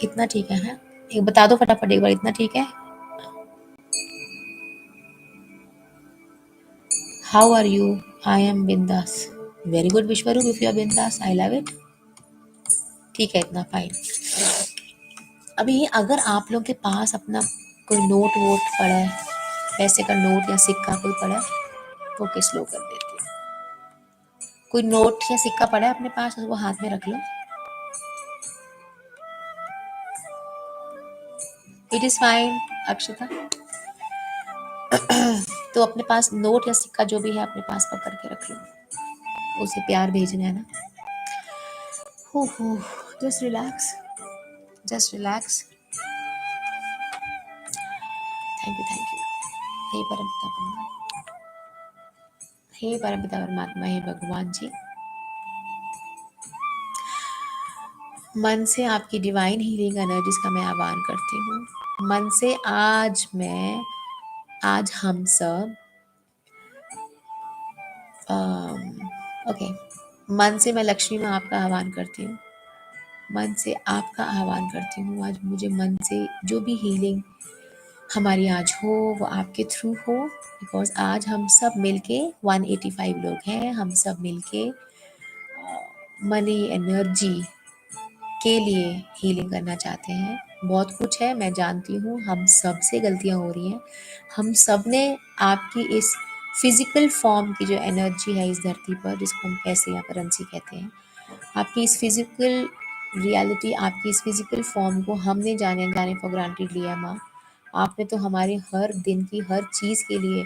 इतना ठीक है? एक बता दो फटाफट एक बार, इतना ठीक है? How are you? I am बिंदास। Very good Vishwaroop, if you are बिंदास आई लव इट। ठीक है, इतना फाइन। अभी अगर आप लोग के पास अपना कोई नोट वोट पड़ा है, पैसे का नोट या सिक्का कोई पड़ा है, तो ओके स्लो कर देती हूँ। कोई नोट या सिक्का पड़ा है अपने पास, उसको हाथ में रख लो। इट इज फाइन अक्षता। तो अपने पास नोट या सिक्का जो भी है अपने पास पकड़ के रख लो, उसे प्यार भेजना है ना। हो just relax, just relax. Thank you, thank you. हे परमपिता परमात्मा, हे परमपिता परमात्मा, हे भगवान जी, मन से आपकी डिवाइन हीलिंग एनर्जीज का मैं आह्वान करती हूँ। मन से आज हम सब ओके, मन से मैं लक्ष्मी में आपका आह्वान करती हूँ। मन से आपका आह्वान करती हूँ। आज मुझे मन से जो भी हीलिंग हमारी आज हो वो आपके थ्रू हो, बिकॉज आज हम सब मिलके 185 लोग हैं, हम सब मिलके मनी एनर्जी के लिए हीलिंग करना चाहते हैं। बहुत कुछ है, मैं जानती हूँ, हम सब से गलतियाँ हो रही हैं। हम सब ने आपकी इस फिजिकल फॉर्म की जो एनर्जी है इस धरती पर, जिसको हम पैसे या करेंसी कहते हैं, आपकी इस फिजिकल रियलिटी, आपकी इस फिजिकल फॉर्म को हमने जाने जाने फॉर ग्रांटेड लिया माँ। आपने तो हमारे हर दिन की हर चीज़ के लिए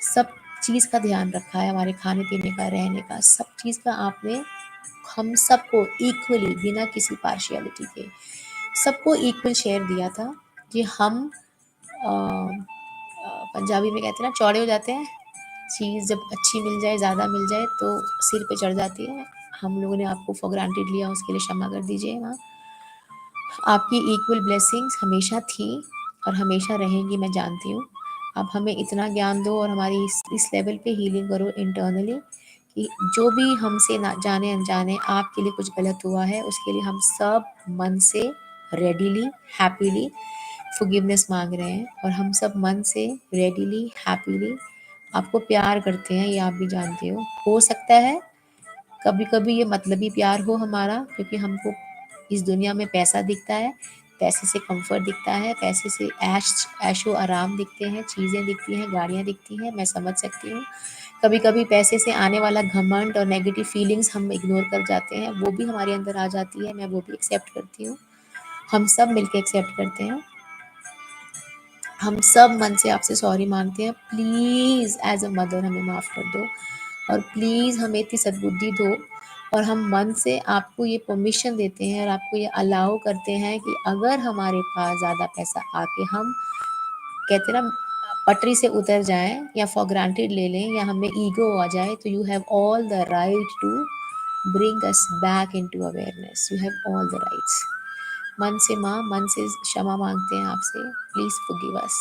सब चीज़ का ध्यान रखा है, हमारे खाने पीने का, रहने का, सब चीज़ का आपने हम सबको इक्वली, बिना किसी पार्शियलिटी के सबको इक्वल शेयर दिया था। कि हम पंजाबी में कहते हैं ना, चौड़े हो जाते हैं। चीज़ जब अच्छी मिल जाए, ज़्यादा मिल जाए तो सिर पे चढ़ जाती है। हम लोगों ने आपको फॉर ग्रांटेड लिया, उसके लिए क्षमा कर दीजिए माँ। आपकी इक्वल ब्लेसिंग्स हमेशा थी और हमेशा रहेंगी, मैं जानती हूँ। अब हमें इतना ज्ञान दो और हमारी इस लेवल पे हीलिंग करो इंटरनली, कि जो भी हमसे ना जाने अनजाने आपके लिए कुछ गलत हुआ है, उसके लिए हम सब मन से रेडीली हैप्पीली फॉरगिवनेस मांग रहे हैं। और हम सब मन से रेडीली हैप्पीली आपको प्यार करते हैं, ये आप भी जानते हो सकता है कभी कभी ये मतलबी प्यार हो हमारा, क्योंकि हमको इस दुनिया में पैसा दिखता है, पैसे से कंफर्ट दिखता है, पैसे से ऐशो आराम दिखते हैं, चीज़ें दिखती हैं, गाड़ियाँ दिखती हैं, मैं समझ सकती हूँ। कभी कभी पैसे से आने वाला घमंड और नेगेटिव फीलिंग्स हम इग्नोर कर जाते हैं, वो भी हमारे अंदर आ जाती है, मैं वो भी एक्सेप्ट करती हूँ। हम सब मिलके एक्सेप्ट करते हैं। हम सब मन से आपसे सॉरी मांगते हैं, प्लीज़ एज अ मदर हमें माफ़ कर दो, और प्लीज़ हमें इतनी सद्बुद्धि दो। और हम मन से आपको ये परमिशन देते हैं और आपको ये अलाउ करते हैं कि अगर हमारे पास ज़्यादा पैसा आके हम कहते हैं ना पटरी से उतर जाएं या फॉर ग्रांटेड ले लें या हमें ईगो आ जाए, तो you have all the right to bring us back into awareness. You have all the rights. मन से माँ, मन से क्षमा मांगते हैं आपसे, please forgive us.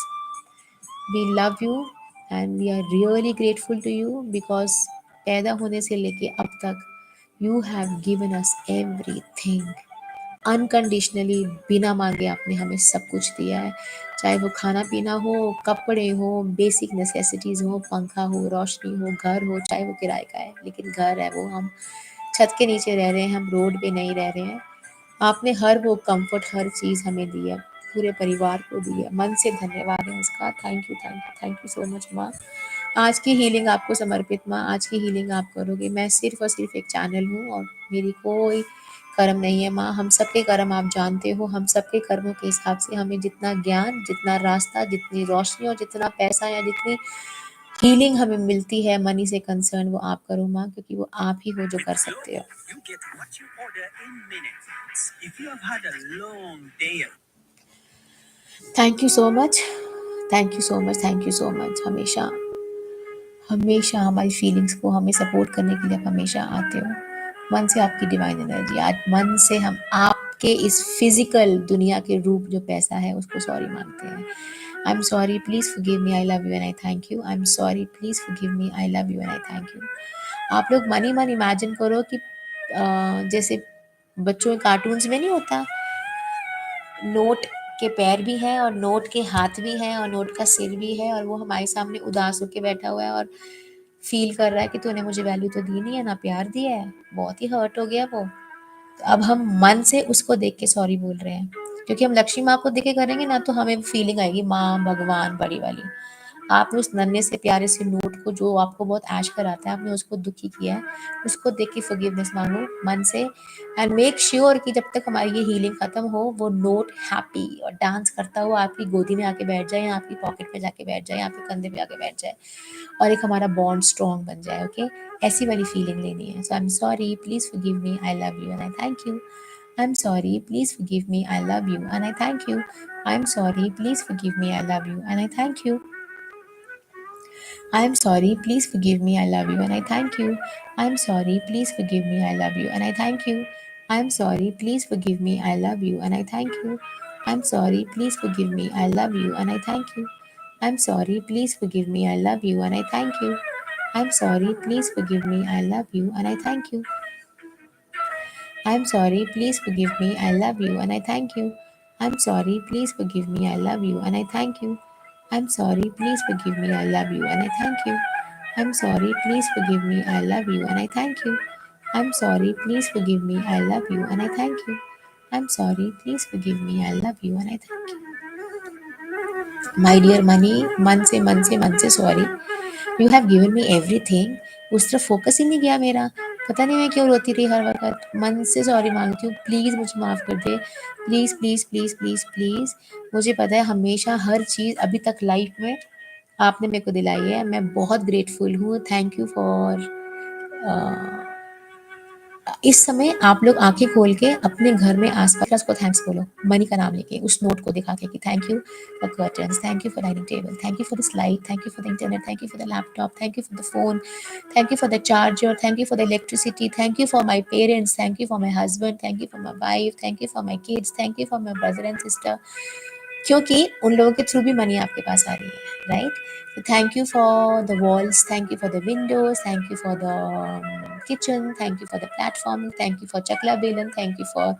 We love you and we are really grateful to you, because पैदा होने से लेके अब तक you have given us everything unconditionally, बिना मांगे आपने हमें सब कुछ दिया है। चाहे वो खाना पीना हो, कपड़े हो, बेसिक नेसेसिटीज़ हो, पंखा हो, रोशनी हो, घर हो, चाहे वो किराए का है, लेकिन घर है वो। हम छत के नीचे रह रहे हैं, हम रोड पे नहीं रह रहे हैं। आपने हर वो कंफर्ट, हर चीज़ हमें दी है, पूरे परिवार को दी है। मन से धन्यवाद है उसका। Thank you, thank you, thank you so much माँ। आज की हीलिंग आपको समर्पित माँ, आज की हीलिंग आप करोगे। मैं सिर्फ और सिर्फ एक चैनल हूँ और मेरी कोई कर्म नहीं है माँ। हम सबके कर्म आप जानते हो, हम सबके कर्मों के हिसाब से हमें जितना ज्ञान, जितना रास्ता, जितनी रोशनी और जितना पैसा या जितनी हीलिंग हमें मिलती है मनी से कंसर्न, वो आप करो माँ, क्योंकि वो आप ही हो जो कर सकते हो। Thank you so much, thank you so much, thank you so much. हमेशा हमेशा हमारी फीलिंग्स को हमें सपोर्ट करने के लिए आप हमेशा आते हो। मन से आपकी डिवाइन एनर्जी, आज मन से हम आपके इस फिजिकल दुनिया के रूप जो पैसा है उसको सॉरी मांगते हैं। आई am sorry, please forgive me, I love you and I thank you. I am sorry, please forgive me, I love you and I thank you. आप लोग मन ही मन इमेजिन करो कि जैसे बच्चों के कार्टून्स में नहीं होता नोट के पैर भी हैं और नोट के हाथ भी हैं और नोट का सिर भी है, और वो हमारे सामने उदास होके बैठा हुआ है और फील कर रहा है कि तूने मुझे वैल्यू तो दी नहीं है, ना प्यार दिया है, बहुत ही हर्ट हो गया वो। तो अब हम मन से उसको देख के सॉरी बोल रहे हैं, क्योंकि हम लक्ष्मी माँ को देख के करेंगे ना तो हमें फीलिंग आएगी माँ भगवान बड़ी वाली। आपने उस नन्हे से प्यारे से नोट को जो आपको बहुत ऐश कराता है, आपने उसको दुखी किया है, उसको देख के फॉरगिवनेस मांगो मन से, एंड मेक श्योर कि जब तक हमारी ये हीलिंग खत्म हो वो नोट हैप्पी और डांस करता हुआ आपकी गोदी में आके बैठ जाए, या आपकी पॉकेट में जाके बैठ जाए, या आपके कंधे पे आके बैठ जाए, और एक हमारा बॉन्ड स्ट्रॉन्ग बन जाए। ओके, ऐसी वाली फीलिंग लेनी है। So I am sorry, please forgive me, I love you and I thank you. I'm sorry, please forgive me, I love you and I thank you. I'm sorry, please forgive me, I love you and I thank you. I'm sorry, please forgive me, I love you and I thank you. I'm sorry, please forgive me, I love you and I thank you. I'm sorry, please forgive me, I love you and I thank you. I'm sorry, please forgive me, I love you and I thank you. I'm sorry, please forgive me, I love you and I thank you. I'm sorry, please forgive me, I love you and I thank you. I'm sorry, please forgive me, I love you and I thank you. I'm sorry, please forgive me, I love you and I thank you. I'm sorry, please forgive me, I love you and I thank you. I'm sorry, please forgive me, I love you and I thank you. I'm sorry, please forgive me, I love you and I thank you. I'm sorry, please forgive me, I love you and I thank you. My dear money, मन से sorry, you have given me everything. उस तरफ focus ही नहीं गया मेरा, पता नहीं मैं क्यों रोती रही हर वक्त। मन से सॉरी मांगती हूँ, प्लीज़ मुझे माफ़ कर दे, please please please please please. मुझे पता है हमेशा हर चीज़ अभी तक लाइफ में आपने मेरे को दिलाई है, मैं बहुत ग्रेटफुल हूँ। थैंक यू फॉर इस समय आप लोग आंखें खोल के अपने घर में आसपास को थैंक्स बोलो, मनी का नाम लेके, उस नोट को दिखा के कि thank you for curtains, thank you for dining table, thank you for this light, thank you for the internet, thank you for the laptop, thank you for the phone, thank you for the charger, thank you for the electricity, thank you for my parents, thank you for my husband, thank you for my wife, thank you for my kids, thank you for my brother and sister, क्योंकि उन लोगों के through भी money आपके पास आ रही है, right? तो thank you for the walls, thank you for the windows, thank you for the kitchen, thank you for the platform, thank you for chakla belan, thank you for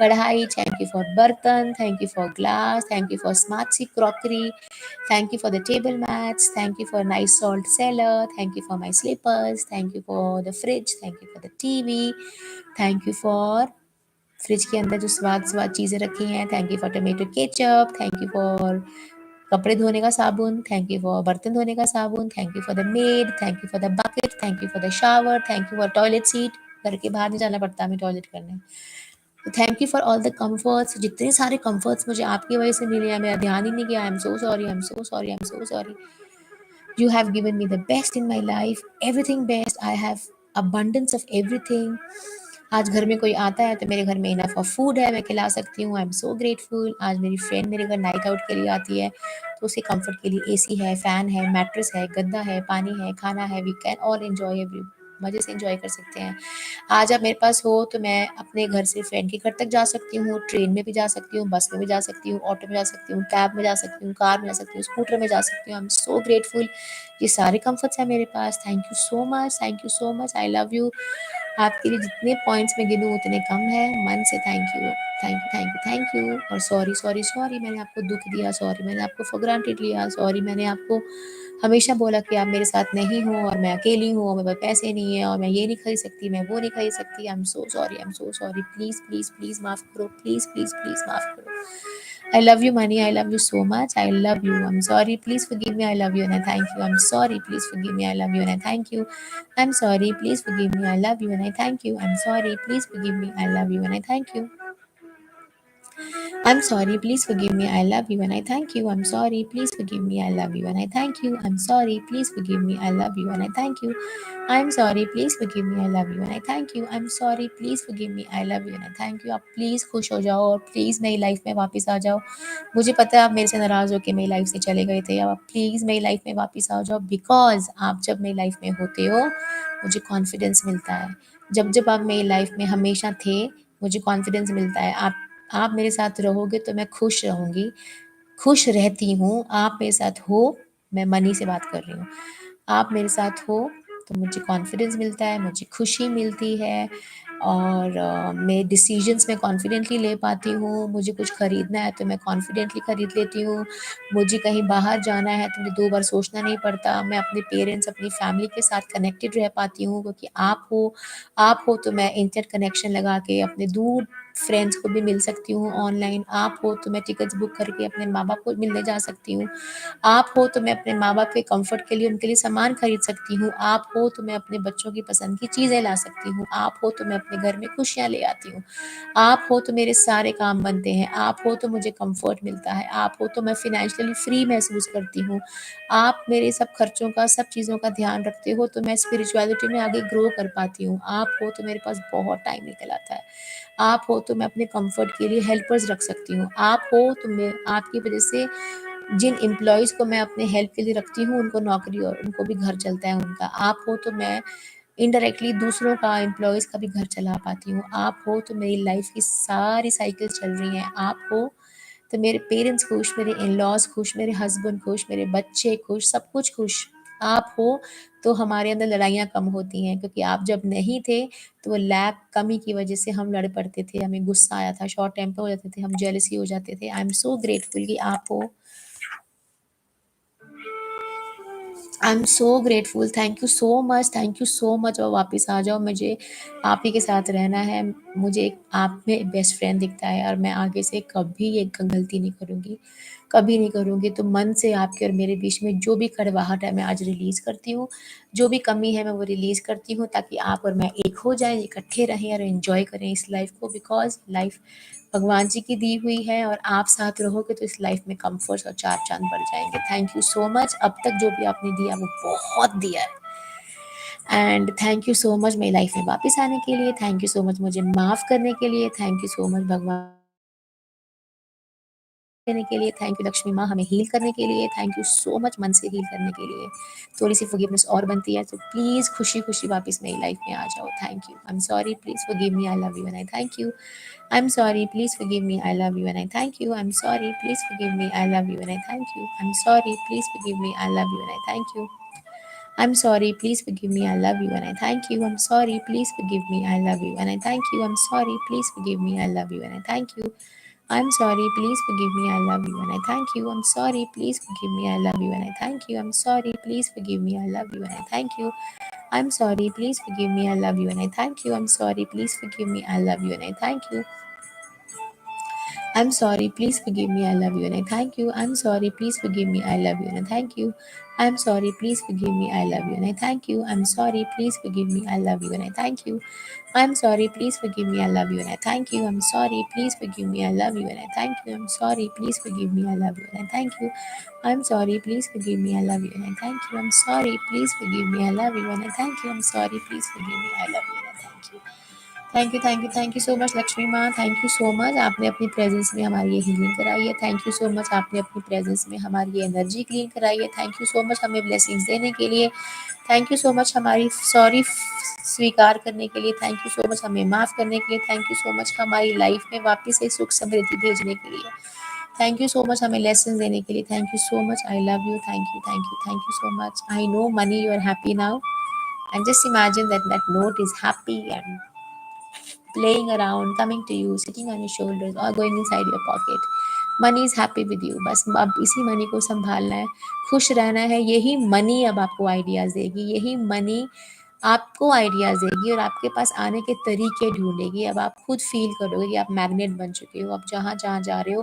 kadhai, thank you for bartan, thank you for glass, thank you for smart सी crockery, thank you for the table mats, thank you for nice salt cellar, thank you for my slippers, thank you for the fridge, thank you for the TV, thank you for fridge के अंदर जो स्वाद स्वाद चीज़ें रखी हैं, thank you for tomato ketchup, thank you for कपड़े धोने का साबुन, थैंक यू फॉर बर्तन धोने का साबुन, thank you for the made, thank you for the bucket, thank you for the shower, thank you for toilet seat, घर के बाहर नहीं जाना पड़ता हमें टॉयलेट करने। तो thank you for all the comforts, जितने सारे कम्फर्ट्स मुझे आपकी वजह से मिले हैं, मेरा ध्यान ही नहीं गया। आई am so sorry, I am so sorry, I am so sorry. You have given me the best in my life, everything best. I have abundance of everything. आज घर में कोई आता है तो मेरे घर में इनफ ऑफ फूड है, मैं खिला सकती हूँ। I am so grateful. आज मेरी फ्रेंड मेरे घर नाइट आउट के लिए आती है तो उसके कंफर्ट के लिए एसी है, फैन है, मैट्रेस है, गद्दा है, पानी है, खाना है। We can all enjoy, every मज़े से एंजॉय कर सकते हैं। आज आप मेरे पास हो तो मैं अपने घर से फ्रेंड के घर तक जा सकती हूँ, ट्रेन में भी जा सकती हूँ, बस में भी जा सकती हूँ, ऑटो में जा सकती हूँ, कैब में जा सकती हूँ, कार में जा सकती हूँ, स्कूटर में जा सकती हूँ। I am so grateful. ये सारे कंफर्ट्स हैं मेरे पास। Thank you so much, thank you so much. I love you. आपके लिए जितने पॉइंट्स मैं गिनूँ उतने कम है। मन से thank you, thank you, thank you, thank you. और सॉरी सॉरी सॉरी, मैंने आपको दुख दिया, सॉरी मैंने आपको फॉर ग्रांटेड लिया, सॉरी मैंने आपको हमेशा बोला कि आप मेरे साथ नहीं हो और मैं अकेली हूँ और मेरे पास पैसे नहीं है और मैं ये नहीं खरीद सकती, मैं वो नहीं खरीद सकती। आई am so sorry, I am so sorry. Please please please माफ़ करो, प्लीज़ प्लीज़ प्लीज़ माफ़ करो। I love you, money. I love you so much. I love you. I'm sorry. Please forgive me. I love you and I thank you. I'm sorry. Please forgive me. I love you and I thank you. I'm sorry. Please forgive me. I love you and I thank you. I'm sorry. Please forgive me. I love you and I thank you. I'm sorry, please forgive me. I love you and I thank you. I'm sorry, please forgive me. I love you and I thank you. I'm sorry, please forgive me. I love you and I thank you. I'm sorry, please forgive me. I love you and I thank you. I'm sorry, please forgive me. I love you and I thank you. आप please खुश हो जाओ और please मेरी life में वापस आ जाओ। मुझे पता है आप मेरे से नाराज़ होकर मेरी लाइफ से चले गए थे। अब आप प्लीज़ मेरी लाइफ में वापस आ जाओ, बिकॉज़ आप जब मेरी लाइफ में होते हो मुझे कॉन्फिडेंस मिलता है। जब जब आप मेरी लाइफ में हमेशा थे मुझे कॉन्फिडेंस मिलता है। आप मेरे साथ रहोगे तो मैं खुश रहूँगी, खुश रहती हूँ। आप मेरे साथ हो, मैं मनी से बात कर रही हूँ। आप मेरे साथ हो तो मुझे कॉन्फिडेंस मिलता है, मुझे खुशी मिलती है और मैं डिसीजंस मैं कॉन्फिडेंटली ले पाती हूँ। मुझे कुछ खरीदना है तो मैं कॉन्फिडेंटली खरीद लेती हूँ। मुझे कहीं बाहर जाना है तो मुझे 2 बार सोचना नहीं पड़ता। मैं अपने पेरेंट्स, अपनी फैमिली के साथ कनेक्टेड रह पाती हूँ, क्योंकि आप हो तो मैं इंटरनेट कनेक्शन लगा के अपने दूर फ्रेंड्स को भी मिल सकती हूँ ऑनलाइन। आप हो तो मैं टिकट्स बुक करके अपने माँ-बाप को मिलने जा सकती हूँ। आप हो तो मैं अपने माँ-बाप के कम्फ़र्ट के लिए उनके लिए सामान खरीद सकती हूँ। आप हो तो मैं अपने बच्चों की पसंद की चीज़ें ला सकती हूँ। आप हो तो मैं अपने घर में खुशियाँ ले आती हूँ। आप हो तो मेरे सारे काम बनते हैं। आप हो तो मुझे कम्फ़र्ट मिलता है। आप हो तो मैं फ़ाइनेंशियली फ्री महसूस करती हूँ। आप मेरे सब खर्चों का, सब चीज़ों का ध्यान रखते हो तो मैं स्पिरिचुअलिटी में आगे ग्रो कर पाती हूँ। आप हो तो मेरे पास बहुत टाइम निकल आता है। आप हो तो मैं अपने कम्फ़र्ट के लिए हेल्पर्स रख सकती हूँ। आप हो तो मैं आपकी वज़ह से जिन एम्प्लॉइज़ को मैं अपने हेल्प के लिए रखती हूँ, उनको नौकरी और उनको भी घर चलता है उनका। आप हो तो मैं इनडायरेक्टली दूसरों का, एम्प्लॉइज़ का भी घर चला पाती हूँ। आप हो तो मेरी लाइफ़ की सारी साइकिल चल रही हैं। आप हो तो मेरे पेरेंट्स खुश, मेरे इन-लॉज़ खुश, मेरे हस्बैंड खुश, मेरे बच्चे खुश, सब कुछ खुश। आप हो तो हमारे अंदर लड़ाइयाँ कम होती हैं, क्योंकि आप जब नहीं थे तो वो लैक कमी की वज़ह से हम लड़ पड़ते थे, हमें गुस्सा आया था, शॉर्ट टेम्पर हो जाते थे, हम जेलसी हो जाते थे। आई एम सो ग्रेटफुल कि आप हो। आई am so grateful, thank you so much और वापस आ जाओ, मुझे आप ही के साथ रहना है। मुझे आप में बेस्ट फ्रेंड दिखता है और मैं आगे से कभी ये गलती नहीं करूँगी, कभी नहीं करूँगी। तो मन से आपके और मेरे बीच में जो भी कड़वाहट है मैं आज रिलीज़ करती हूँ, जो भी कमी है मैं वो रिलीज़ करती हूँ, ताकि आप और मैं एक हो जाएँ, इकट्ठे रहें और एन्जॉय करें इस लाइफ़ को, बिकॉज़ लाइफ़ भगवान जी की दी हुई है और आप साथ रहोगे तो इस लाइफ़ में कम्फर्ट्स और 4 चाँद बढ़ जाएँगे। थैंक यू सो मच, अब तक जो भी आपने दिया वो बहुत दिया है, and thank you so much मेरी लाइफ़ में वापस आने के लिए, थैंक यू सो मच मुझे माफ़ करने के लिए, थैंक यू सो मच भगवान देने के लिए, थैंक यू लक्ष्मी माँ हमें हील करने के लिए, थैंक यू सो मच मन से हील करने के लिए। थोड़ी-सी फ़ॉरगिवनेस और बनती है, तो प्लीज़ खुशी-खुशी वापस मेरी लाइफ़ में आ जाओ। Thank you. I am sorry, please forgive me, I love you and I thank you. I'm sorry, please forgive me, I love you and I thank you. I'm sorry, please forgive me, I love you and I thank you. I'm sorry, please forgive me, I love you and I thank you. I'm sorry, please forgive me, I love you and I thank you. I'm sorry, please forgive me, I love you and I thank you. I'm sorry, please forgive me, I love you and I thank you. I'm sorry, please forgive me, I love you and I thank you. I'm sorry, please forgive me, I love you and I thank you. I'm sorry, please forgive me, I love you and I thank you. I'm sorry, please forgive me, I love you and I thank you. I'm sorry, please forgive me, I love you and I thank you. I'm sorry, please forgive me, I love you and I thank you. I'm sorry, please forgive me, I love you and I thank you. I'm sorry, please forgive me, I love you and I thank you. I'm sorry, please forgive me, I love you and I thank you. I'm sorry, please forgive me, I love you and I thank you. I'm sorry, please forgive me, I love you and I thank you. I'm sorry, please forgive me, I love you and I thank you. I'm sorry, please forgive me, I love you and I thank you. I'm sorry, please forgive me, I love you and I thank you. I'm sorry, please forgive me, I love you and I thank you. Thank you so much Lakshmi माँ, thank you so much आपने अपनी presence में हमारी ये healing कराई है। Thank you so much आपने अपनी प्रेजेंस में हमारी ये एनर्जी क्लीन कराई है। थैंक यू सो मच हमें ब्लेसिंग्स देने के लिए। थैंक यू सो मच हमारी सॉरी स्वीकार करने के लिए। थैंक यू सो मच हमें माफ़ करने के लिए। थैंक यू सो मच हमारी लाइफ में वापस से सुख समृद्धि भेजने के लिए। थैंक यू सो मच हमें लेसन देने के लिए। Thank you so much, I love you, thank you so much. I know money you are happy now, and just imagine that note is happy and playing around, coming to you, sitting on your shoulders or going inside your pocket. Money is happy with you. बस अब इसी money को संभालना है, खुश रहना है। यही मनी अब आपको आइडियाज़ देगी, यही मनी आपको आइडियाज़ देगी और आपके पास आने के तरीके ढूँढेगी। अब आप खुद फ़ील करोगे कि आप मैग्नेट बन चुके हो। अब जहाँ-जहाँ जा रहे हो,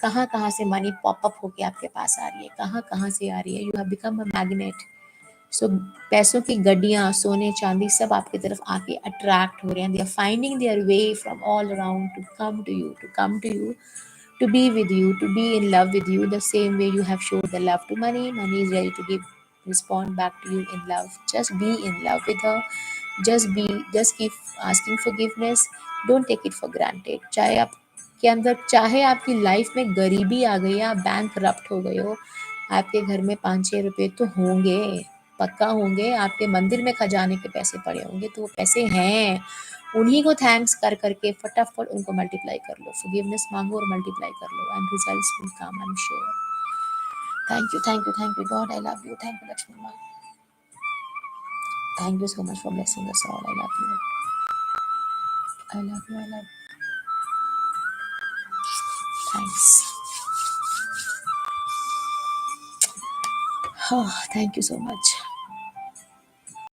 कहाँ-कहाँ से मनी पॉप अप होके आपके पास आ रही है, कहाँ-कहाँ से आ रही है। You have become a magnet. So पैसों की गड्डियाँ, सोने चांदी सब आपकी तरफ आके अट्रैक्ट हो रहे हैं। They are finding their way from all around to come to you, to be with you, to be in love with you, the same way you have showed the love to money. Money is ready to respond back to you in love. Just be in love with her. Just keep asking forgiveness. Don't take it for granted. चाहे आपकी life में गरीबी आ गई है, आप bank corrupt हो गए हो, आपके घर में 5-6 रुपए तो होंगे, पक्का होंगे। आपके मंदिर में खजाने के पैसे पड़े होंगे, तो वो पैसे हैं। उन्हीं को थैंक्स कर करके फटाफट उनको मल्टीप्लाई कर लो। फॉरगिवनेस मांगो और मल्टीप्लाई कर लो, and results will come, I am sure. Thank you God, I love you. Thank you Lakshmi माँ, thank you so much for blessing us all. I love you. I love you, I love, thanks. Thank you so much.